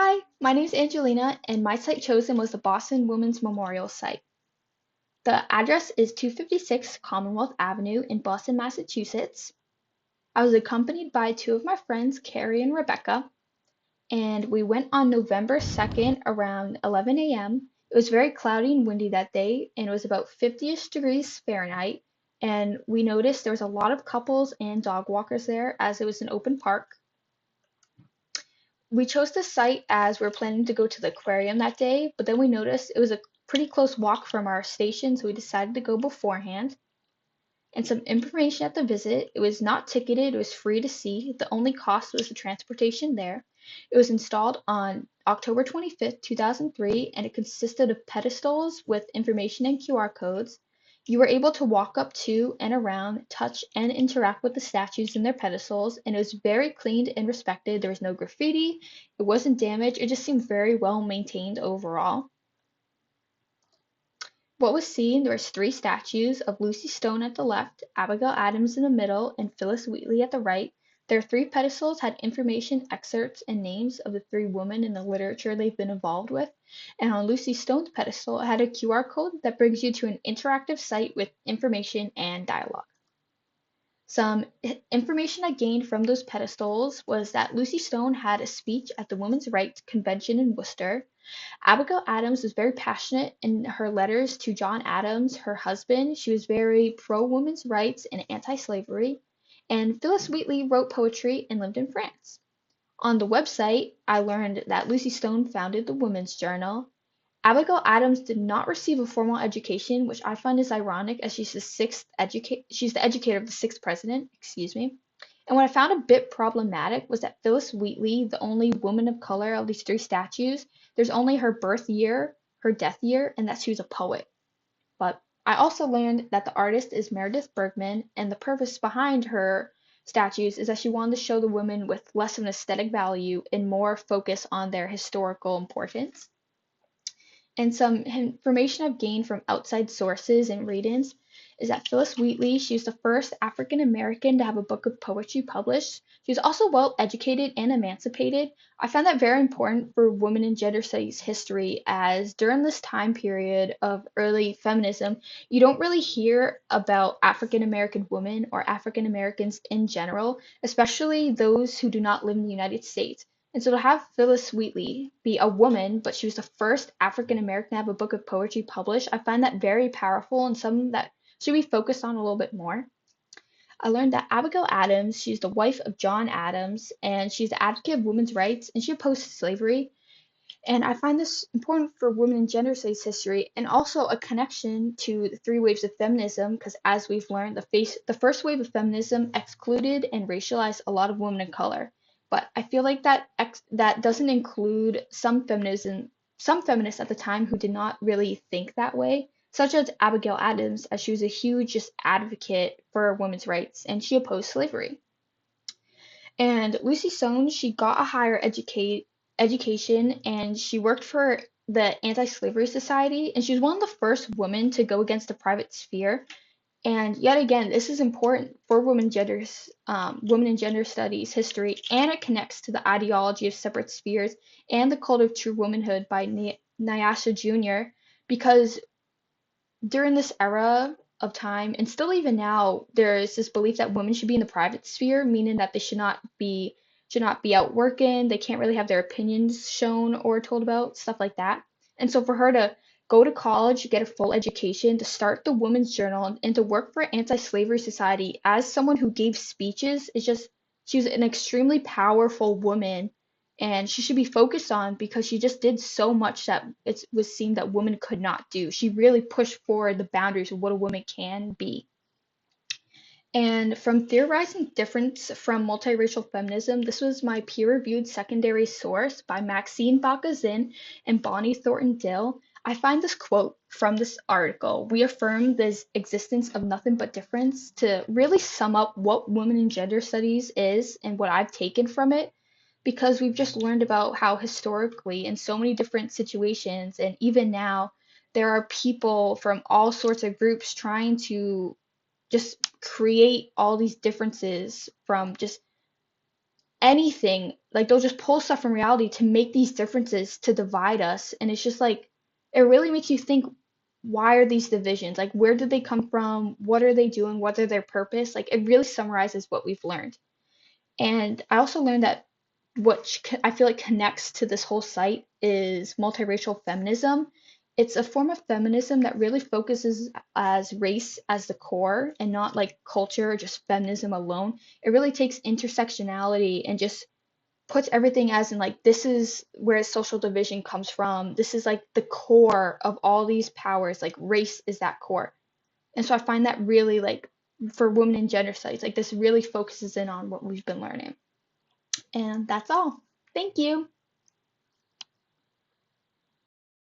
Hi, my name is Angelina, and my site chosen was the Boston Women's Memorial site. The address is 256 Commonwealth Avenue in Boston, Massachusetts. I was accompanied by two of my friends, Carrie and Rebecca, and we went on November 2nd around 11 a.m. It was very cloudy and windy that day, and it was about 50-ish degrees Fahrenheit. And we noticed there was a lot of couples and dog walkers there as it was an open park. We chose this site as we were planning to go to the aquarium that day, but then we noticed it was a pretty close walk from our station, so we decided to go beforehand. And some information at the visit: it was not ticketed, it was free to see. The only cost was the transportation there. It was installed on October 25th, 2003, and it consisted of pedestals with information and QR codes. You were able to walk up to and around, touch and interact with the statues in their pedestals, and it was very cleaned and respected. There was no graffiti, it wasn't damaged, it just seemed very well maintained overall. What was seen, there was three statues of Lucy Stone at the left, Abigail Adams in the middle, and Phyllis Wheatley at the right. Their three pedestals had information, excerpts, and names of the three women in the literature they've been involved with. And on Lucy Stone's pedestal, it had a QR code that brings you to an interactive site with information and dialogue. Some information I gained from those pedestals was that Lucy Stone had a speech at the Women's Rights Convention in Worcester. Abigail Adams was very passionate in her letters to John Adams, her husband. She was very pro women's rights and anti slavery. And Phyllis Wheatley wrote poetry and lived in France. On the website, I learned that Lucy Stone founded the Women's Journal. Abigail Adams did not receive a formal education, which I find is ironic as she's the educator of the sixth president, excuse me. And what I found a bit problematic was that Phyllis Wheatley, the only woman of color of these three statues, there's only her birth year, her death year, and that she was a poet. But I also learned that the artist is Meredith Bergman, and the purpose behind her statues is that she wanted to show the women with less of an aesthetic value and more focus on their historical importance. And some information I've gained from outside sources and readings is that Phyllis Wheatley, she was the first African American to have a book of poetry published. She was also well educated and emancipated. I found that very important for women in gender studies history, as during this time period of early feminism, you don't really hear about African American women or African Americans in general, especially those who do not live in the United States. And so to have Phyllis Wheatley be a woman, but she was the first African American to have a book of poetry published, I find that very powerful and something that should be focused on a little bit more. I learned that Abigail Adams, she's the wife of John Adams, and she's the advocate of women's rights, and she opposed slavery. And I find this important for women in gender studies history, and also a connection to the three waves of feminism, because as we've learned, the first wave of feminism excluded and racialized a lot of women of color. But I feel like that doesn't include some feminists at the time who did not really think that way, such as Abigail Adams, as she was a huge just advocate for women's rights and she opposed slavery. And Lucy Stone, she got a higher education and she worked for the Anti-Slavery Society, and she was one of the first women to go against the private sphere. And yet again, this is important for women in gender studies history, and it connects to the ideology of separate spheres and the cult of true womanhood by Nyasha Jr. Because during this era of time, and still even now, there is this belief that women should be in the private sphere, meaning that they should not be out working, they can't really have their opinions shown or told about, stuff like that. And so for her to go to college, get a full education, to start the Women's Journal, and to work for Anti-Slavery Society as someone who gave speeches, is just she was an extremely powerful woman, and she should be focused on because she just did so much that it was seen that women could not do. She really pushed forward the boundaries of what a woman can be. And from theorizing difference from multiracial feminism, this was my peer-reviewed secondary source by Maxine Bakazin and Bonnie Thornton Dill. I find this quote from this article: "We affirm the existence of nothing but difference," to really sum up what women in gender studies is and what I've taken from it, because we've just learned about how historically in so many different situations and even now there are people from all sorts of groups trying to just create all these differences from just anything. Like they'll just pull stuff from reality to make these differences to divide us. And it's just like it really makes you think, why are these divisions? Like where did they come from? What are they doing? What are their purpose? Like it really summarizes what we've learned. And I also learned that I feel like connects to this whole site is multiracial feminism. It's a form of feminism that really focuses as race as the core and not like culture or just feminism alone. It really takes intersectionality and just puts everything as in like this is where social division comes from. This is like the core of all these powers. Like race is that core. And so I find that really like for women in gender studies, like this really focuses in on what we've been learning. And that's all. Thank you.